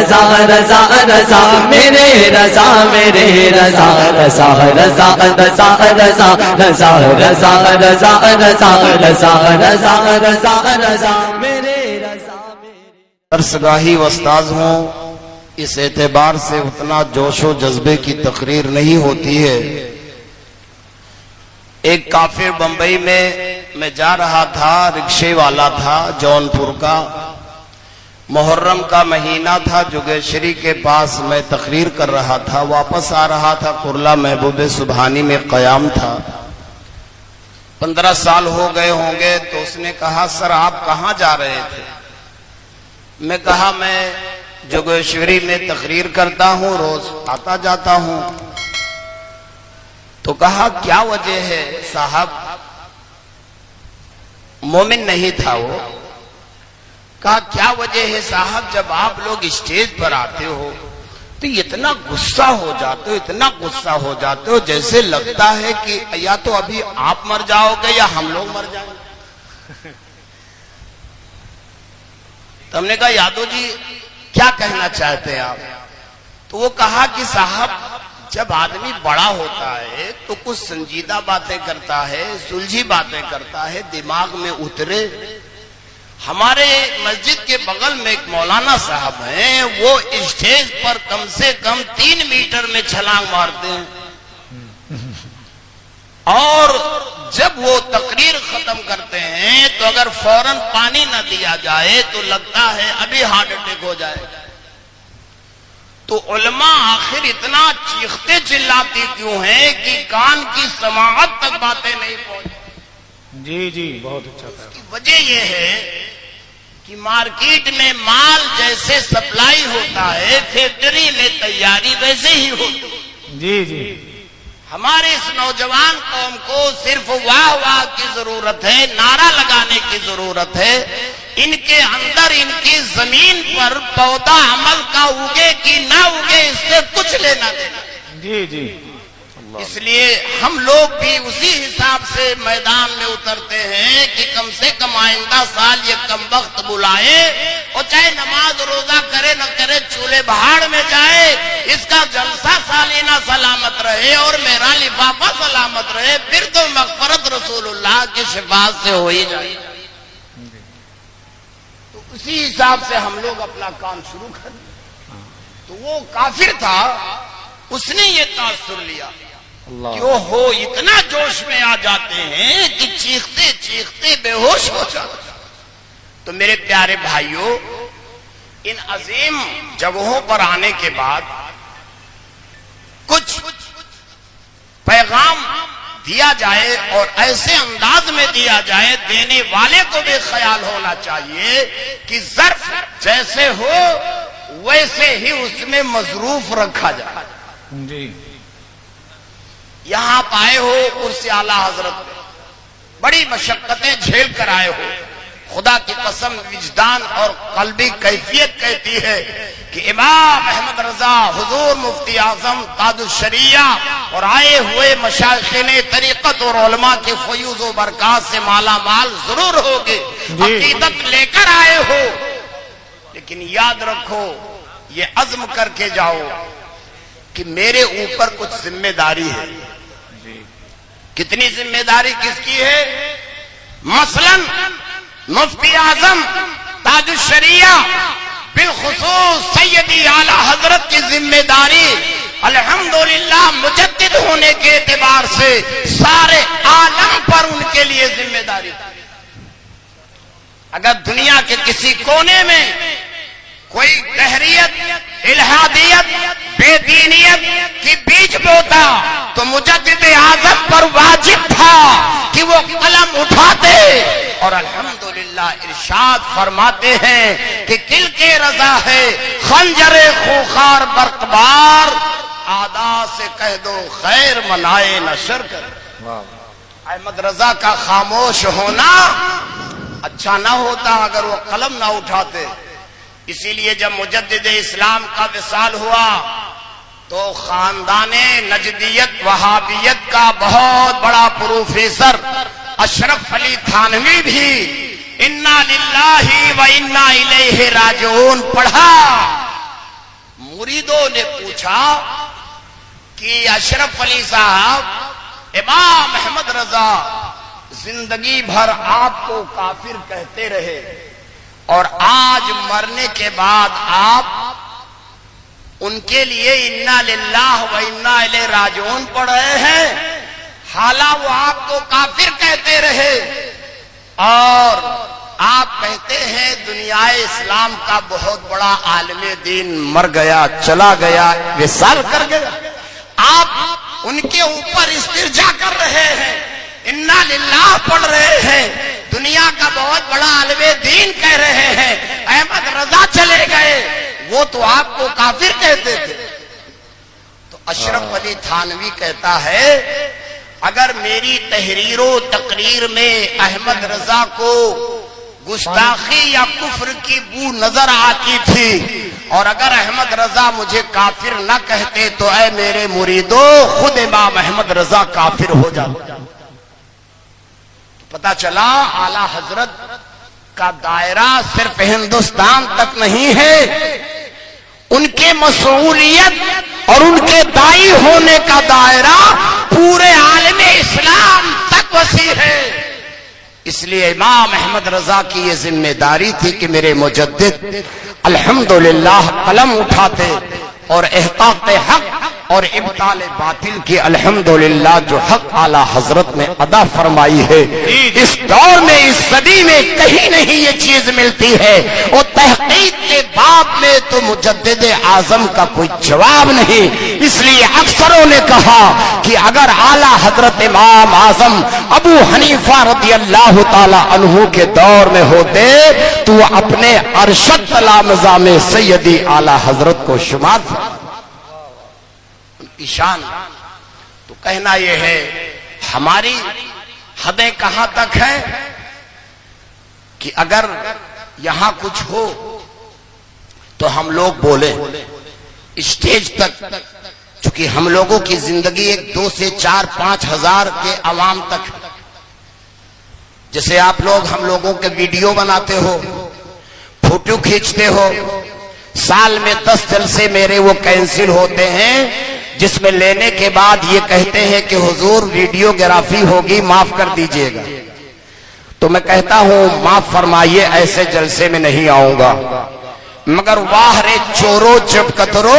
रजा रजा रजा मेरे रजा मेरे रजा रजा रजा रजा रजा रजा रजा रजा रजा रजा रजा रजा रजा मेरे रजा। दरसगाही वस्ताज हूँ, इस एतबार से उतना जोशो जज्बे की तकरीर नहीं होती है। एक काफिर बंबई में मैं जा रहा था, रिक्शे वाला था जौनपुर का, मुहर्रम का महीना था, जोगेश्वरी के पास मैं तकरीर कर रहा था, वापस आ रहा था, कुर्ला महबूब सुबहानी में कयाम था। 15 साल हो गए होंगे। तो उसने कहा सर आप कहाँ जा रहे थे? मैं कहा मैं जोगेश्वरी में तकरीर करता हूँ, रोज आता जाता हूँ। तो कहा क्या वजह है साहब? मोमिन नहीं था वो। कहा क्या वजह है साहब, जब आप लोग स्टेज पर आते हो तो इतना गुस्सा हो जाते हो, इतना गुस्सा हो जाते हो, जैसे लगता है कि या तो अभी आप मर जाओगे या हम लोग मर जाएंगे। तो हमने कहा यादव जी क्या कहना चाहते हैं आप? तो वो कहा कि साहब जब आदमी बड़ा होता है तो कुछ संजीदा बातें करता है, सुलझी बातें करता है, दिमाग में उतरे। हमारे मस्जिद के बगल में एक मौलाना साहब हैं, वो स्टेज पर कम से कम 3 मीटर में छलांग मारते हैं, और जब वो तकरीर खत्म करते हैं तो अगर फौरन पानी न दिया जाए तो लगता है अभी हार्ट अटैक हो जाएगा। तो उलमा आखिर इतना चीखते चिल्लाती क्यों हैं कि कान की समाअत तक बातें नहीं पहुंची? जी जी बहुत अच्छा था। इसकी वजह यह है कि मार्केट में माल जैसे सप्लाई होता है, फैक्ट्री में तैयारी वैसे ही होती। जी जी हमारे इस नौजवान कौम को सिर्फ वाह वाह की जरूरत है, नारा लगाने की जरूरत है। इनके अंदर, इनकी जमीन पर पौधा अमल का उगे कि ना उगे, इससे कुछ लेना देना। जी जी इसलिए हम लोग भी उसी हिसाब से मैदान में उतरते हैं कि कम से कम आइंदा साल ये कम वक्त बुलाए, और चाहे नमाज रोजा करे न करे, चूल्हे बहाड़ में जाए, इसका जलसा सालीना सलामत रहे और मेरा लिफाफा सलामत रहे, फिर तो मगफरत रसूलुल्लाह की शिफात से हो ही जाए। तो उसी हिसाब से हम लोग अपना काम शुरू कर। तो वो काफिर था, उसने ये तासुर लिया कि वो हो इतना जोश में आ जाते हैं कि चीखते चीखते बेहोश हो जाते। तो मेरे प्यारे भाइयों, इन अजीम जगहों पर आने के बाद कुछ पैगाम दिया जाए और ऐसे अंदाज में दिया जाए, देने वाले को भी ख्याल होना चाहिए कि ज़र्फ जैसे हो वैसे ही उसमें मजरूफ रखा जाए। जी यहां आप आए हो कुर्सी आला हजरत में, बड़ी मशक्कतें झेल कर आए हो। खुदा की कसम विजदान और कल्बी कैफियत कहती है कि इमाम अहमद रजा, हुजूर मुफ्ती आजम ताजुल शरिया और आए हुए मशाइख़े तरीक़त और उलमा के फयूज़ व बरक़ात से माला माल जरूर होगे। अकीदत लेकर आए हो, लेकिन याद रखो, ये अज़्म करके जाओ कि मेरे ऊपर कुछ जिम्मेदारी है। कितनी जिम्मेदारी किसकी है? मसलन मुफ्ती आजम ताजुल शरिया बिलखुसूस सैयदी आला हजरत की जिम्मेदारी अल्हम्दुलिल्लाह मुजद्दिद होने के एतबार से सारे आलम पर उनके लिए जिम्मेदारी। अगर दुनिया के किसी कोने में कोई तहरीयत, इल्हादियत, बेदीनियत की बीज बोता तो मुजद्दिद आज़म पर वाजिब था कि वो कलम उठाते और अल्हम्दुलिल्लाह इरशाद फरमाते हैं कि किल के रजा है खंजरे खूखार बरकबार, आदा से कह दो खैर मनाए नशर कर। अहमद रजा का खामोश होना अच्छा ना होता अगर वो कलम ना उठाते। इसीलिए जब मुजद्दिद इस्लाम का विसाल हुआ तो खानदाने नजदियत वहाबियत का बहुत बड़ा प्रोफेसर अशरफ अली थानवी भी इन्ना लिल्लाही व इन्ना इलैहि राजिऊन पढ़ा। मुरीदों ने पूछा कि अशरफ अली साहब, इमाम अहमद रजा जिंदगी भर आपको काफिर कहते रहे और आज मरने के बाद आप उनके लिए इन्ना लिल्लाह व इन्ना इलैहि राजिऊन पढ़ रहे हैं। हालांकि वो आपको काफिर कहते रहे और आप कहते हैं दुनियाए इस्लाम का बहुत बड़ा आलिमे दीन मर गया, चला गया, विसाल कर गया। आप उनके ऊपर इस्तिरजा कर रहे हैं, इन्ना लिल्लाह पढ़ रहे हैं, दुनिया का बहुत बड़ा आलिमे दीन कह रहे हैं, अहमद रजा चले गए, वो तो आपको काफिर कहते थे। तो अशरफ अली थानवी कहता है अगर मेरी तहरीरो तकरीर में अहमद रजा को गुस्ताखी या कुफ्र की बू नजर आती थी और अगर अहमद रजा मुझे काफिर न कहते तो ऐ मेरे मुरीदों खुद इमाम अहमद रजा काफिर हो जाते। पता चला आला हजरत का दायरा सिर्फ हिंदुस्तान तक नहीं है, उनके मसूलियत और उनके दाई होने का दायरा पूरे आलमे इस्लाम तक वसी है। इसलिए इमाम अहमद रजा की ये जिम्मेदारी थी कि मेरे मुजद्दिद अल्हम्दुलिल्लाह कलम उठाते और एहताते हक और इब्ताले बातिल की अल्हम्दुलिल्लाह जो हक आला हजरत ने अदा फरमाई है। इस दौर में, इस सदी में कहीं नहीं ये चीज मिलती है और तहकीक के बाब में तो मुजद्दिद आजम का कोई जवाब नहीं। इसलिए अक्सरों ने कहा कि अगर आला हजरत इमाम आजम अबू हनीफा रज़ी अल्लाह ताला अन्हु के दौर में होते तो अपने अरशद तलामज़ा में सैयदी आला हजरत को शुमार ईशान। तो कहना यह है हमारी हदें कहां तक है कि अगर यहां कुछ हो तो हम लोग बोले स्टेज तक, क्योंकि हम लोगों की जिंदगी एक 2 से 4-5 हजार के अवाम तक। जैसे आप लोग हम लोगों के वीडियो बनाते हो, फोटो खींचते हो, साल में 10 जलसे मेरे वो कैंसिल होते हैं जिसमें लेने के बाद ये कहते हैं कि हुजूर वीडियोग्राफी होगी, माफ कर दीजिएगा। तो मैं कहता हूं माफ फरमाइए, ऐसे जलसे में नहीं आऊंगा। मगर वाह रे चोरो जब कतरो,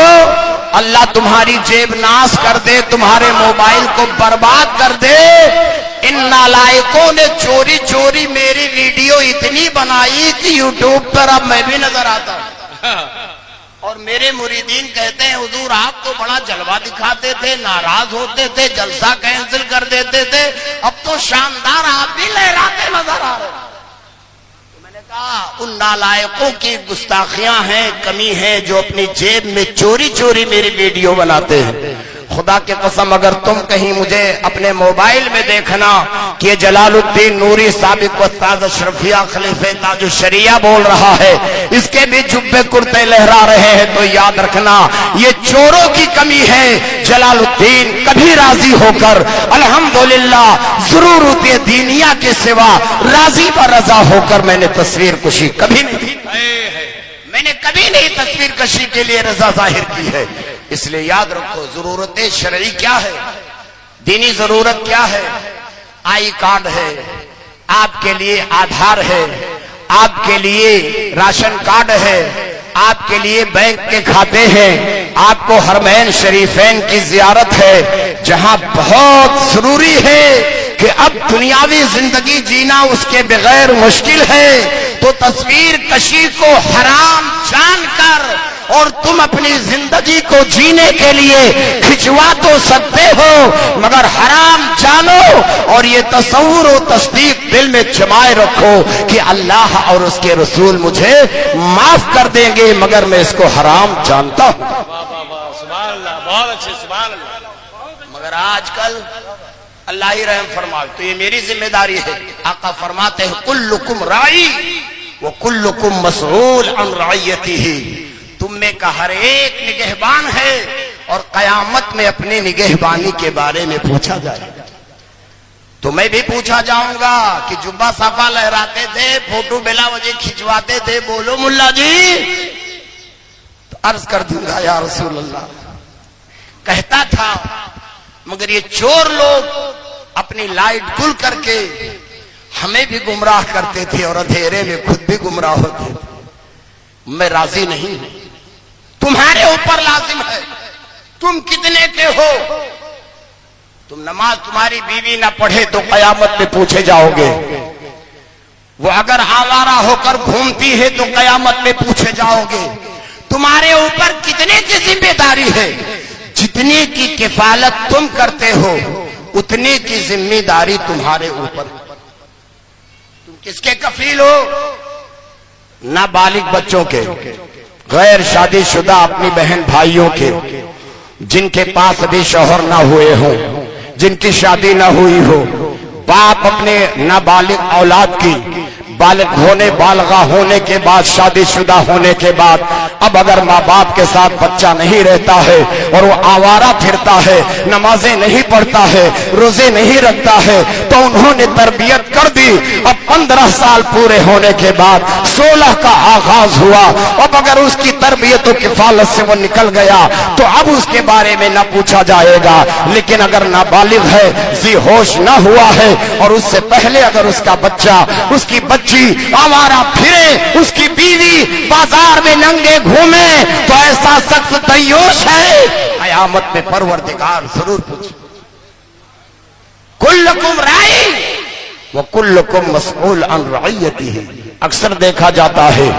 अल्लाह तुम्हारी जेब नाश कर दे, तुम्हारे मोबाइल को बर्बाद कर दे। इन नालायकों ने चोरी चोरी मेरी वीडियो इतनी बनाई कि यूट्यूब पर अब मैं भी नजर आता और मेरे मुरीदीन कहते हैं हुजूर आप तो बड़ा जलवा दिखाते थे, नाराज होते थे, जलसा कैंसिल कर देते थे, अब तो शानदार आप भी लहराते नजर आ रहे। तो मैंने कहा उन नालायकों की गुस्ताखियां हैं, कमी है जो अपनी जेब में चोरी चोरी मेरी वीडियो बनाते हैं। खुदा के कसम अगर तुम कहीं मुझे अपने मोबाइल में देखना कि ये जलालुद्दीन नूरी साबिक उस्ताद अशरफिया खलीफे ताजुश शरिया बोल रहा है, इसके भी जुब्बे कुर्ते लहरा रहे हैं, तो याद रखना ये चोरों की कमी है। जलालुद्दीन कभी राजी होकर अल्हम्दुलिल्लाह ज़रूरत दीनिया के सिवा राजी व रजा होकर मैंने तस्वीर कशी कभी नहीं, मैंने कभी नहीं तस्वीर कशी के लिए रजा जाहिर की है। इसलिए याद रखो जरूरत शरई क्या है, दीनी जरूरत क्या है। आई कार्ड है, आपके लिए आधार है, आपके लिए राशन कार्ड है, आपके लिए बैंक के खाते हैं, आपको हरमैन शरीफैन की जियारत है, जहां बहुत जरूरी है कि अब दुनियावी जिंदगी जीना उसके बगैर मुश्किल है। तो तस्वीर कशी को हराम जानकर और तुम अपनी जिंदगी को जीने के लिए खिंचवा तो सकते हो, मगर हराम जानो और ये तसव्वुर और तस्दीक दिल में जमाए रखो कि अल्लाह और उसके रसूल मुझे माफ कर देंगे, मगर मैं इसको हराम जानता हूं। सुभान अल्लाह, बहुत अच्छे, सुभान अल्लाह। मगर आजकल अल्लाह ही रहम फरमाए, तो ये मेरी जिम्मेदारी है। आका फरमाते हैं कुल्लुकुम राई व कुल्लुकुम मसऊल अन रइयतिही, तुम में का हर एक निगहबान है और कयामत में अपनी निगहबानी के बारे में पूछा जाएगा। तो मैं भी पूछा जाऊंगा कि जुब्बा साफा लहराते थे, फोटो बेला वजह खिंचवाते थे, बोलो मुल्ला जी। तो अर्ज कर दूंगा या रसूल अल्लाह। कहता था मगर ये चोर लोग अपनी लाइट गुल करके हमें भी गुमराह करते थे और अंधेरे में खुद भी गुमराह होते थे। मैं राजी नहीं हूं, तुम्हारे ऊपर लाजिम है। तुम कितने के हो? तुम नमाज तुम्हारी बीवी ना पढ़े तो कयामत में पूछे जाओगे। वो अगर आवारा होकर घूमती है तो कयामत में पूछे जाओगे। तुम्हारे ऊपर कितने की जिम्मेदारी है? जितने की किफालत तुम करते हो उतने की जिम्मेदारी तुम्हारे ऊपर। तुम किसके कफील हो? नाबालिग बच्चों के, गैर शादीशुदा अपनी बहन भाइयों के, जिनके पास अभी शौहर ना हुए हो, जिनकी शादी ना हुई हो। बाप अपने नाबालिग औलाद की बालिग होने बालगा होने के बाद, शादीशुदा होने के बाद, अब अगर माँ बाप के साथ बच्चा नहीं रहता है और वो आवारा फिरता है, नमाजें नहीं पढ़ता है, रोजे नहीं रखता है, तो उन्होंने तरबियत कर दी। अब 15 साल पूरे होने के बाद 16 का आगाज हुआ। अब अगर उसकी तरबियत और किफालत से वो निकल गया तो अब उसके बारे में न पूछा जाएगा। लेकिन अगर नाबालिग है, जी होश न हुआ है और उससे पहले अगर उसका बच्चा, उसकी बच्ची आवारा फिरे, उसकी बीवी बाजार में नंगे घूमे, तो ऐसा शख्स तय्योश है। कयामत में परवरदिगार जरूर पूछे। कुल्लुकुम राई व कुल्लुकुम मसऊल अन रइयतिही। अक्सर देखा जाता है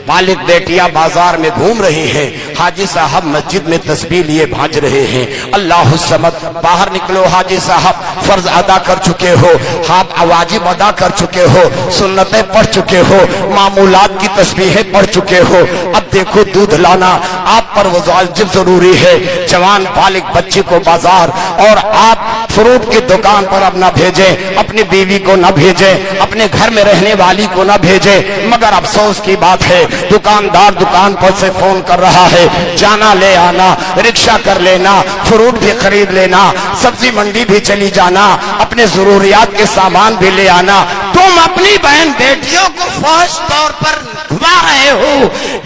बालिग बेटियां बाजार में घूम रही हैं, हाजी साहब मस्जिद में तस्बीह लिए भांज रहे हैं। अल्लाहु समद, बाहर निकलो हाजी साहब, फर्ज अदा कर चुके हो, आप वाजिब अदा कर चुके हो, सुन्नतें पढ़ चुके हो, मामूलात की तस्बीहें पढ़ चुके हो। अब देखो दूध लाना आप पर वाजिब जरूरी है। जवान बालिग बच्ची को बाजार और आप फ्रूट की दुकान पर अब न भेजें, अपनी बीवी को न भेजें, अपने घर में रहने वाली को न भेजें। मगर अफसोस की बात है दुकानदार दुकान पर से फोन कर रहा है, जाना ले आना, रिक्शा कर लेना, फ्रूट भी खरीद लेना, सब्जी मंडी भी चली जाना, अपने जरूरियात के सामान भी ले आना। तुम अपनी बहन बेटियों को फौज तौर पर घुमा रहे हो।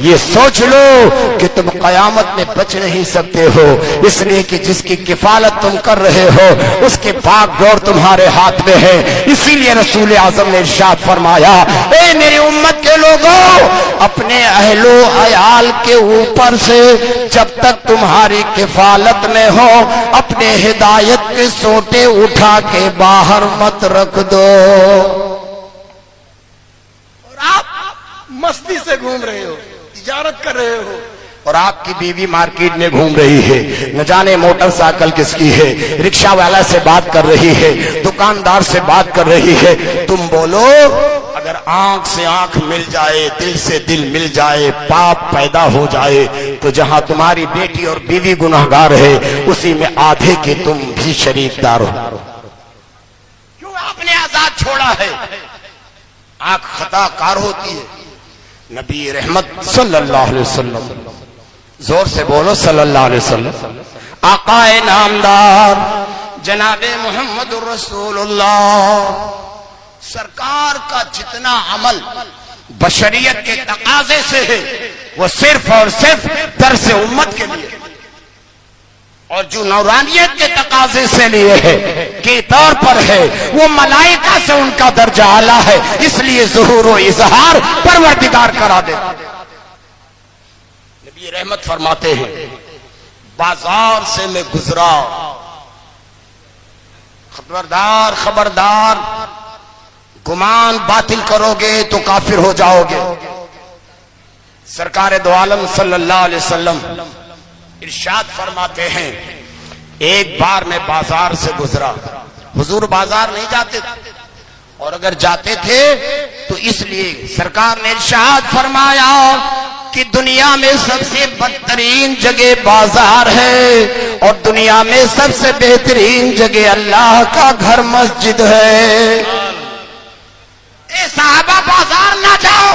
ये सोच लो कि तुम कयामत में बच नहीं सकते हो, इसलिए कि जिसकी किफालत तुम कर रहे हो उसके भाग दौड़ तुम्हारे हाथ में है। इसीलिए रसूल आजम ने इरशाद फरमाया, ए मेरी उम्मत के लोगों, अपने अहलो अयाल के ऊपर से जब तक तुम्हारी किफालत में हो, अपने हिदायत के सोटे उठा के बाहर मत रख दो। और आप मस्ती से घूम रहे हो, तिजारत कर रहे हो, और आपकी बीवी मार्केट में घूम रही है, न जाने मोटरसाइकिल किसकी है, रिक्शा वाला से बात कर रही है, दुकानदार से बात कर रही है। तुम बोलो अगर आंख से आंख मिल जाए, दिल से दिल मिल जाए, पाप पैदा हो जाए, तो जहां तुम्हारी बेटी और बीवी गुनाहगार है उसी में आधे के तुम भी शरीकदार हो। क्यों आपने आजाद छोड़ा है? आंख खताकार होती है। नबी रहमत सल्लल्लाहु अलैहि वसल्लम, जोर से बोलो सल्लल्लाहु अलैहि वसल्लम, आकाए नामदार जनाबे मोहम्मद रसूलुल्लाह, सरकार का जितना अमल बशरियत के तकाजे से है वो सिर्फ और सिर्फ दर्स उम्मत के लिए, और जो नौरानियत के तकाजे से लिए है के तौर पर है, वो मलाइका से उनका दर्जा आला है, इसलिए ज़ुहूर व इज़हार परवरदिगार करा दे। नबी रहमत फरमाते हैं, बाजार से मैं गुजरा, खबरदार खबरदार, गुमान बातिल करोगे तो काफिर हो जाओगे। सरकार दो आलम सल्लल्लाहु अलैहि वसल्लम इरशाद फरमाते हैं, एक बार मैं बाजार से गुजरा। हुजूर बाजार नहीं जाते थे, और अगर जाते थे तो इसलिए सरकार ने इरशाद फरमाया कि दुनिया में सबसे बदतरीन जगह बाजार है और दुनिया में सबसे बेहतरीन जगह अल्लाह का घर मस्जिद है। साहबा बाजार ना जाओ।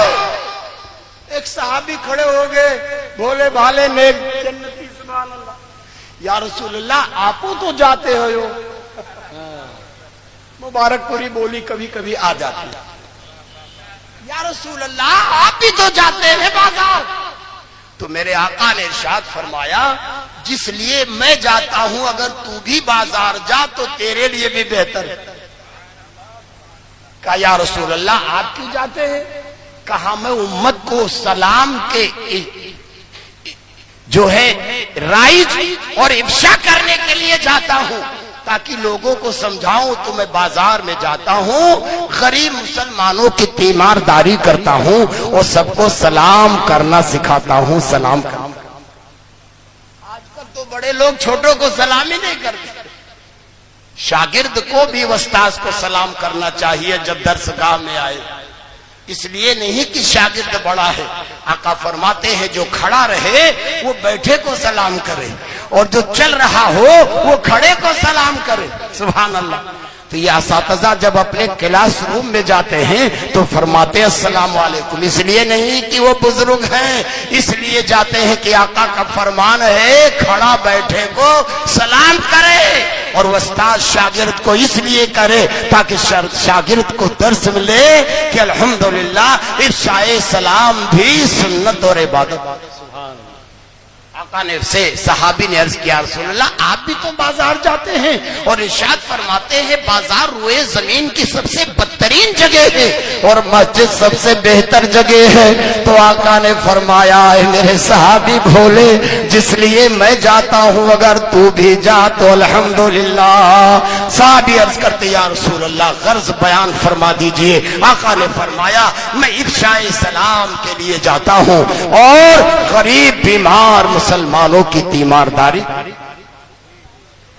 एक साहबी खड़े हो गए, भोले भाले नेक जन्नती, सुभान अल्लाह, या रसूलुल्लाह आप तो जाते हो। मुबारकपुरी बोली कभी कभी आ जाती है, या रसूलुल्लाह आप भी तो जाते हैं बाजार, तो मेरे आका ने इरशाद फरमाया, जिस लिए मैं जाता हूं अगर तू भी बाजार जा तो तेरे लिए भी बेहतर है। कहा या रसूल अल्लाह आप क्यों जाते हैं? कहा मैं उम्मत को सलाम के जो है राइज और इफ्शा करने के लिए जाता हूं, ताकि लोगों को समझाऊं। तो मैं बाजार में जाता हूं, गरीब मुसलमानों की तीमारदारी करता हूं और सबको सलाम करना सिखाता हूं। सलाम करना आजकल तो बड़े लोग छोटों को सलाम ही नहीं करते। शागिर्द को भी उस्ताद को सलाम करना चाहिए जब दरसगाह में आए। इसलिए नहीं कि शागिर्द बड़ा है, आका फरमाते हैं जो खड़ा रहे वो बैठे को सलाम करे और जो चल रहा हो वो खड़े को सलाम करे। सुभान अल्लाह। तो ये असातिज़ा जब अपने क्लास रूम में जाते हैं तो फरमाते हैं अस्सलाम वालेकुम। इसलिए नहीं कि वो बुजुर्ग हैं, इसलिए जाते हैं कि आका का फरमान है खड़ा बैठे को सलाम करे। और उस्ताद शागिर्द को इसलिए करे ताकि शागिर्द को दर्स मिले कि अल्हम्दुलिल्लाह इरशाए सलाम भी सुन्नत और इबादत। आका ने से सहाबी ने अर्ज किया रसूलल्लाह आप भी तो बाजार जाते हैं, और इरशाद फरमाते हैं बाजार रोए जमीन की सबसे बदतरीन जगह है और मस्जिद सबसे बेहतर जगह है। तो आका ने फरमाया है मेरे सहाबी भोले जिसलिए मैं जाता हूं अगर तू भी जा तो अल्हम्दुलिल्लाह। सहाबी अर्ज करते या रसूलल्लाह गर्ज बयान फरमा दीजिए। आका ने फरमाया मैं इफ्शाए सलाम के लिए जाता हूं और गरीब बीमार मुसलमानों की तीमारदारी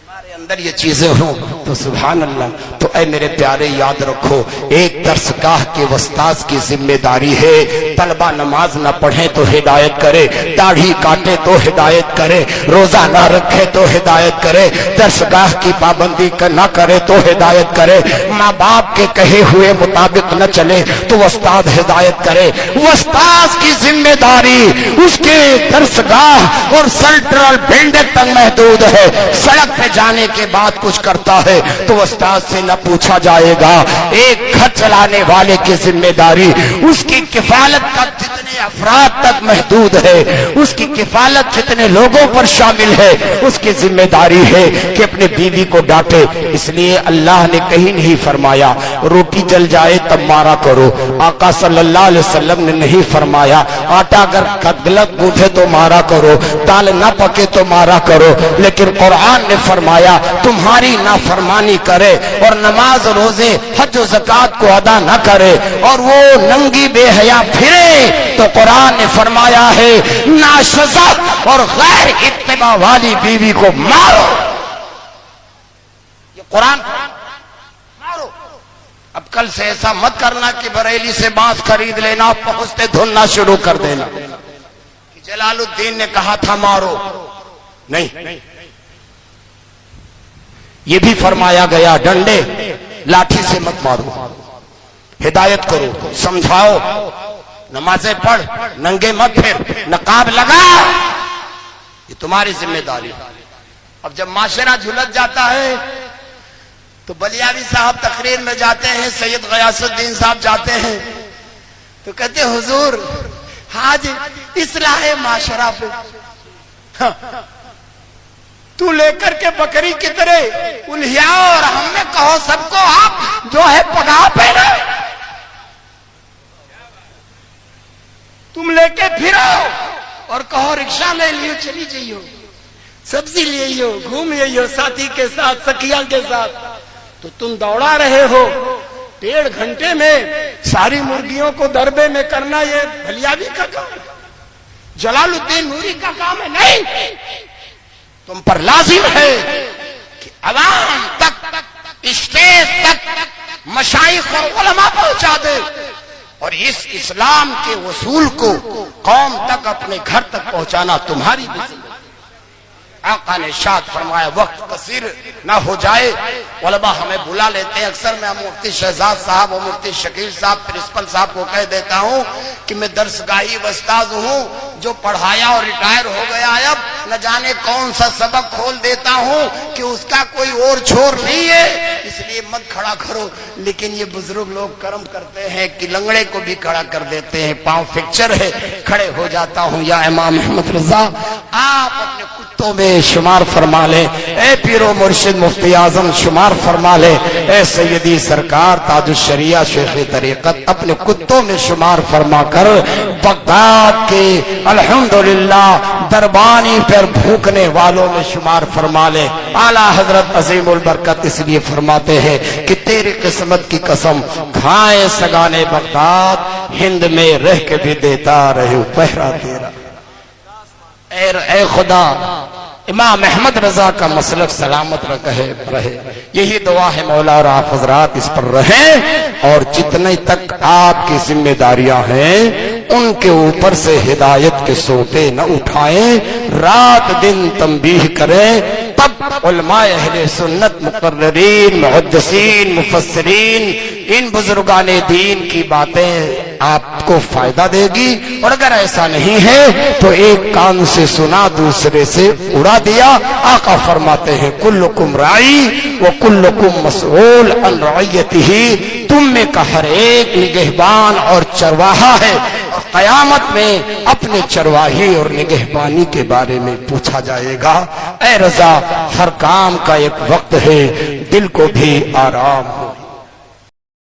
हमारे अंदर ये चीजें हों तो सुभान अल्लाह। तो ऐ मेरे प्यारे याद रखो एक दरसगाह के उस्ताद की जिम्मेदारी है तलबा नमाज न पढ़े तो हिदायत करे, दाढ़ी काटे तो हिदायत करे, रोजा न रखे तो हिदायत करे, दरसगाह की पाबंदी न करे तो हिदायत करे, माँ बाप के कहे हुए मुताबिक न चले तो उस्ताद हिदायत करे। उस्ताद की जिम्मेदारी उसके दरसगाह और सेंट्रल बिल्डिंग तक महदूद है। सड़क पे जाने के बाद कुछ करता है तो उस्ताद से न पूछा जाएगा। एक घर चलाने वाले की जिम्मेदारी उसकी किफालत तक जितने अफराद तक महदूद है, उसकी किफालत जितने लोगों पर शामिल है उसकी जिम्मेदारी है कि अपने बीवी को डांटे। इसलिए अल्लाह ने कहीं नहीं फरमाया रोटी जल जाए तब मारा करो, आका सल्लल्लाहु अलैहि वसल्लम ने नहीं फरमाया आटा अगर गलत गूंथे तो मारा करो, दाल न पके तो मारा करो। लेकिन कुरान ने फरमाया तुम्हारी नाफरमानी करे और नमाज रोजे हज ज़कात को अदा न करे और वो नंगी बेहया फिरे तो कुरान ने फरमाया है नाशज़ा और गैर इत्तिबा वाली बीवी को मारो। ये कुरान मारो। अब कल से ऐसा मत करना कि बरेली से बांस खरीद लेना पहुंचते धुनना शुरू कर देना कि जलालुद्दीन ने कहा था मारो। नहीं, ये भी फरमाया गया डंडे लाठी से मत मारो, हिदायत करो, समझाओ, नमाजें पढ़, नंगे मत फिर, नकाब लगा, ये तुम्हारी जिम्मेदारी। अब जब माशरा झुलस जाता है तो बलियावी साहब तकरीर में जाते हैं, सैयद गयासुद्दीन साहब जाते हैं तो कहते हुजूर आज इस्लाह माशरा पे तू लेकर के बकरी की तरह उल्हियाओ और हमें कहो सबको आप जो है पगाह पहना, तुम लेके फिरो और कहो रिक्शा ले लियो चली जाइयो, सब्जी ले लियो, घूम लियो साथी के साथ, सखिया के साथ। तो तुम दौड़ा रहे हो 1.5 घंटे में सारी मुर्गियों को दरबे में करना ये भलियावी का काम, जलालुद्दीन नूरी का काम है। नहीं, तुम पर लाजिम है कि अवाम तक, स्टेज तक मशाइख और उलमा पहुंचा दे और इस इस्लाम के वसूल को कौम तक अपने घर तक पहुंचाना तुम्हारी जिम्मेदारी। आका ने इरशाद फरमाया वक्त कसीर ना हो जाए, उलमा हमें बुला लेते हैं अक्सर। मैं मुफ्ती शहजाद साहब और मुफ्ती शकील साहब प्रिंसिपल साहब को कह देता हूं कि मैं दरसगाही उस्ताद हूं, जो पढ़ाया और रिटायर हो गया, अब न जाने कौन सा सबक खोल देता हूं कि उसका कोई और छोर नहीं है, इसलिए मत खड़ा करो। लेकिन ये बुजुर्ग लोग कर्म करते हैं कि लंगड़े को भी खड़ा कर देते हैं, पांव फ्रैक्चर है, खड़े हो जाता हूं। या इमाम अहमद रजा, आप अपने कुत्तों में शुमार फरमा ले, ए पीरो मुर्शिद मुफ्ती आजम शुमार फरमा ले, ए सैयदी सरकार ताजुश शरिया शेख तरीकत अपने कुत्तों में शुमार फरमा कर बगदाद के अल्हम्दुलिल्लाह दरबानी पर भूखने वालों में शुमार फरमा ले। आला हजरत अजीमुल बरकत इसलिए फरमाते हैं कि तेरी किस्मत की कसम खाए सगाने बगदाद, हिंद में रह के भी देता रहे पहरा तेरा। ए खुदा, इमाम अहमद रजा का मसलक सलामत रहे, यही दुआ है मौला, और आप हजरात इस पर रहें और जितने तक आपकी जिम्मेदारियां हैं उनके ऊपर से हिदायत के सोते न उठाएं, रात दिन तंबीह करें, तब उलमाए अहले सुन्नत मुकर्ररीन मुहद्दिसीन मुफस्सिरीन इन बुजुर्गाने दीन की बातें आपको फायदा देगी। और अगर ऐसा नहीं है तो एक कान से सुना दूसरे से उड़ा दिया। आका फरमाते हैं कुल्लुकुम राई व कुल्लुकुम मसऊल अन रइयतिही, तुम में का हर एक निगहबान और चरवाहा है, और कयामत में अपने चरवाही और निगहबानी के बारे में पूछा जाएगा। ए रजा, हर काम का एक वक्त है, दिल को भी आराम